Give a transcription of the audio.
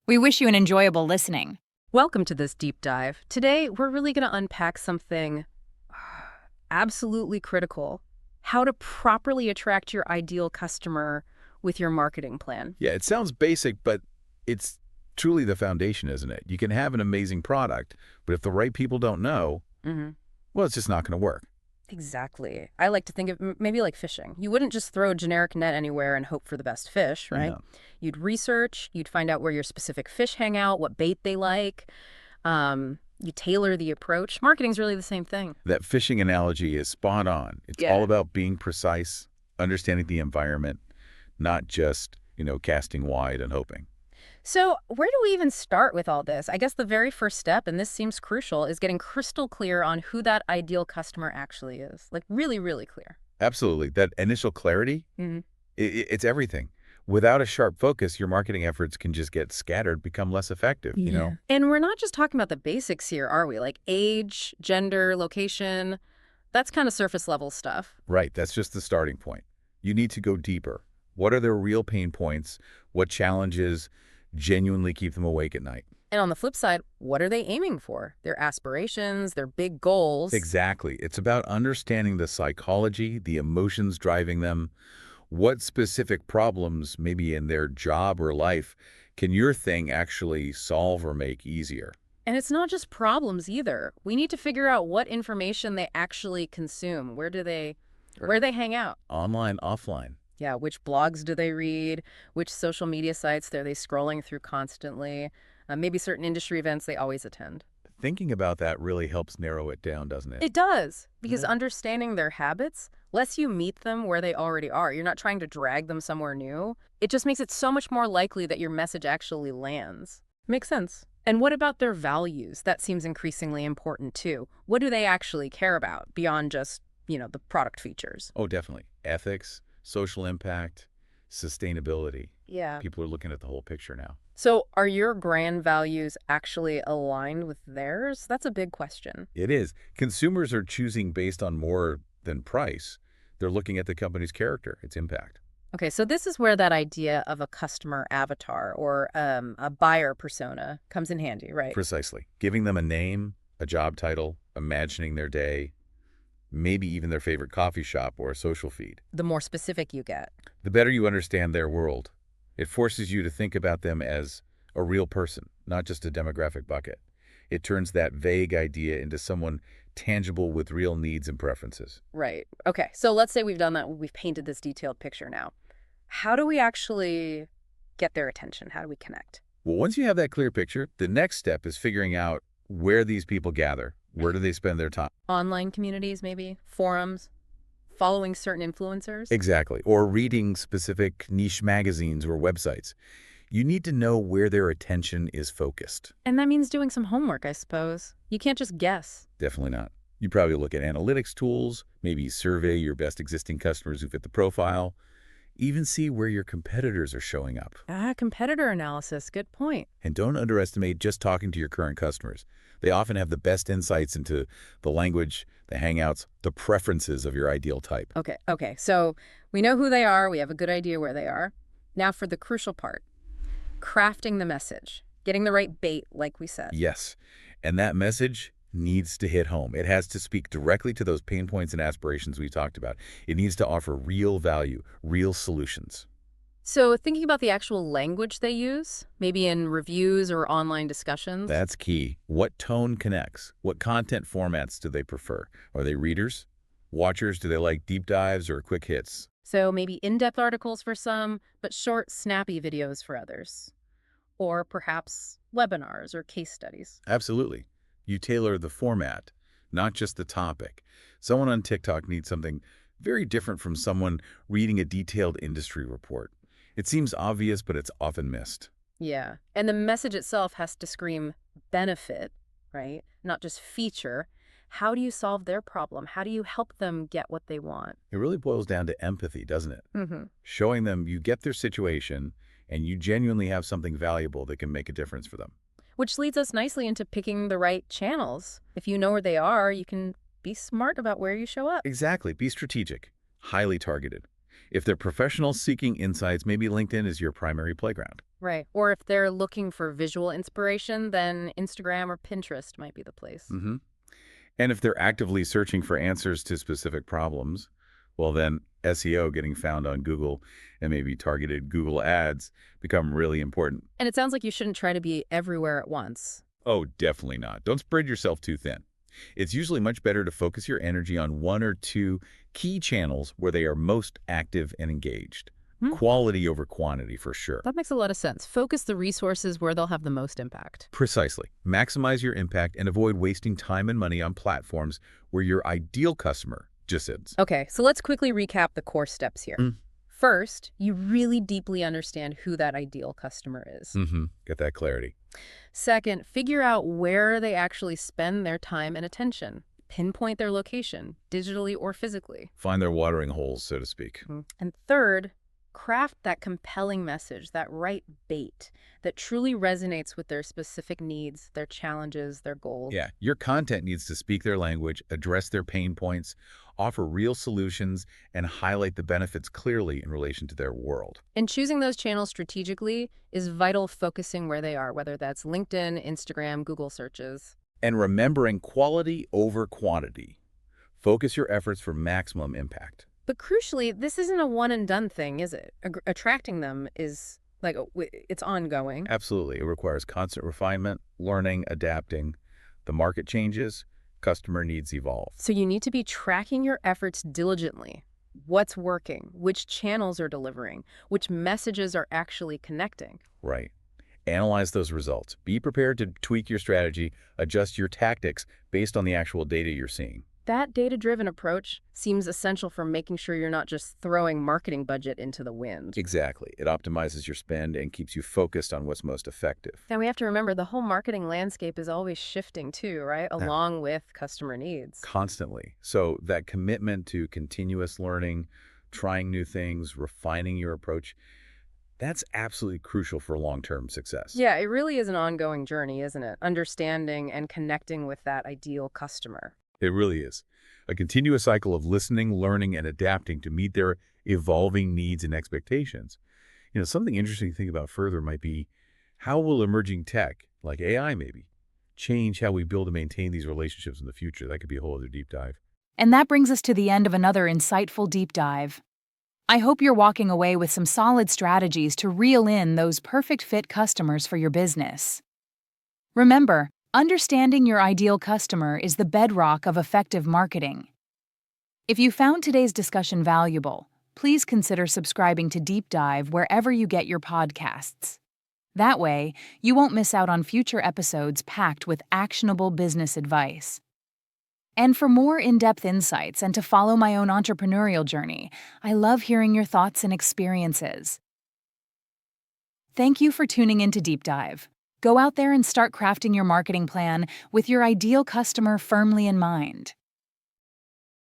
We wish you an enjoyable listening. Welcome to this deep dive. Today, we're really going to unpack something absolutely critical: how to properly attract your ideal customer with your marketing plan. Yeah, it sounds basic, but it's truly the foundation, isn't it? You can have an amazing product, but if the right people don't know, hmm well, it's just not going to work. Exactly. I like to think of maybe like fishing. You wouldn't just throw a generic net anywhere and hope for the best fish, right? Yeah. You'd research, you'd find out where your specific fish hang out, what bait they like. You tailor the approach. Marketing's really the same thing. That fishing analogy is spot on. It's Yeah. all about being precise, understanding the environment, not just, casting wide and hoping. So, where do we even start with all this? I guess the very first step, and this seems crucial, is getting crystal clear on who that ideal customer actually is. Like, really, really clear. Absolutely. That initial clarity, hmm it's everything. Without a sharp focus, your marketing efforts can just get scattered, become less effective. And we're not just talking about the basics here, are we? Like age, gender, location. That's kind of surface level stuff. Right, that's just the starting point. You need to go deeper. What are their real pain points? What challenges genuinely keep them awake at night? And on the flip side, what are they aiming for? Their aspirations, their big goals. Exactly. It's about understanding the psychology, the emotions driving them. What specific problems, maybe in their job or life, can your thing actually solve or make easier? And it's not just problems either. We need to figure out what information they actually consume. Where they hang out? Online, offline. Yeah, which blogs do they read? Which social media sites are they scrolling through constantly? Maybe certain industry events they always attend. Thinking about that really helps narrow it down, doesn't it? It does, because Mhm. understanding their habits lets you meet them where they already are. You're not trying to drag them somewhere new. It just makes it so much more likely that your message actually lands. Makes sense. And what about their values? That seems increasingly important too. What do they actually care about beyond just, the product features? Oh, definitely. Ethics, social impact, sustainability. Yeah. People are looking at the whole picture now. So, are your brand values actually aligned with theirs? That's a big question. It is. Consumers are choosing based on more than price. They're looking at the company's character, its impact. Okay, so this is where that idea of a customer avatar or a buyer persona comes in handy, right? Precisely. Giving them a name, a job title, imagining their day, maybe even their favorite coffee shop or a social feed. The more specific you get. The better you understand their world, it forces you to think about them as a real person, not just a demographic bucket. It turns that vague idea into someone tangible with real needs and preferences. Right. Okay, so let's say we've done that. We've painted this detailed picture now. How do we actually get their attention? How do we connect? Well, once you have that clear picture, the next step is figuring out where these people gather. Where do they spend their time? Online communities, maybe? Forums? Following certain influencers? Exactly. Or reading specific niche magazines or websites. You need to know where their attention is focused. And that means doing some homework, I suppose. You can't just guess. Definitely not. You probably look at analytics tools, maybe survey your best existing customers who fit the profile, even see where your competitors are showing up. Competitor analysis. Good point. And don't underestimate just talking to your current customers. They often have the best insights into the language, the hangouts, the preferences of your ideal type. Okay. So we know who they are. We have a good idea where they are. Now for the crucial part, crafting the message, getting the right bait, like we said. Yes, and that message needs to hit home. It has to speak directly to those pain points and aspirations we talked about. It needs to offer real value, real solutions. So thinking about the actual language they use, maybe in reviews or online discussions. That's key. What tone connects? What content formats do they prefer? Are they readers? Watchers? Do they like deep dives or quick hits? So maybe in-depth articles for some, but short, snappy videos for others. Or perhaps webinars or case studies. Absolutely. You tailor the format, not just the topic. Someone on TikTok needs something very different from someone reading a detailed industry report. It seems obvious, but it's often missed. Yeah. And the message itself has to scream benefit, right? Not just feature. How do you solve their problem? How do you help them get what they want? It really boils down to empathy, doesn't it? Mm-hmm. Showing them you get their situation and you genuinely have something valuable that can make a difference for them. Which leads us nicely into picking the right channels. If you know where they are, you can be smart about where you show up. Exactly. Be strategic, highly targeted. If they're professionals seeking insights, maybe LinkedIn is your primary playground. Right. Or if they're looking for visual inspiration, then Instagram or Pinterest might be the place. hmm And if they're actively searching for answers to specific problems, well then SEO, getting found on Google, and maybe targeted Google ads become really important. And it sounds like you shouldn't try to be everywhere at once. Oh, definitely not. Don't spread yourself too thin. It's usually much better to focus your energy on one or two key channels where they are most active and engaged. Hmm. Quality over quantity for sure. That makes a lot of sense. Focus the resources where they'll have the most impact. Precisely. Maximize your impact and avoid wasting time and money on platforms where your ideal customer just sits. Okay, so let's quickly recap the core steps here. Mm. First, you really deeply understand who that ideal customer is. Get that clarity. Second, figure out where they actually spend their time and attention. Pinpoint their location, digitally or physically. Find their watering holes, so to speak. And third, craft that compelling message, that right bait, that truly resonates with their specific needs, their challenges, their goals. Yeah, your content needs to speak their language, address their pain points, offer real solutions, and highlight the benefits clearly in relation to their world. And choosing those channels strategically is vital, focusing where they are, whether that's LinkedIn, Instagram, Google searches. And remembering quality over quantity. Focus your efforts for maximum impact. But crucially, this isn't a one-and-done thing, is it? Attracting them is it's ongoing. Absolutely. It requires constant refinement, learning, adapting. The market changes, customer needs evolve. So you need to be tracking your efforts diligently. What's working? Which channels are delivering? Which messages are actually connecting? Right. Analyze those results. Be prepared to tweak your strategy, adjust your tactics based on the actual data you're seeing. That data-driven approach seems essential for making sure you're not just throwing marketing budget into the wind. Exactly. It optimizes your spend and keeps you focused on what's most effective. Now we have to remember the whole marketing landscape is always shifting too, right? Along with customer needs. Constantly. So that commitment to continuous learning, trying new things, refining your approach, that's absolutely crucial for long-term success. Yeah, it really is an ongoing journey, isn't it? Understanding and connecting with that ideal customer. It really is. A continuous cycle of listening, learning, and adapting to meet their evolving needs and expectations. Something interesting to think about further might be, how will emerging tech, like AI maybe, change how we build and maintain these relationships in the future? That could be a whole other deep dive. And that brings us to the end of another insightful deep dive. I hope you're walking away with some solid strategies to reel in those perfect fit customers for your business. Remember, understanding your ideal customer is the bedrock of effective marketing. If you found today's discussion valuable, please consider subscribing to Deep Dive wherever you get your podcasts. That way, you won't miss out on future episodes packed with actionable business advice. And for more in-depth insights and to follow my own entrepreneurial journey, I love hearing your thoughts and experiences. Thank you for tuning into Deep Dive. Go out there and start crafting your marketing plan with your ideal customer firmly in mind.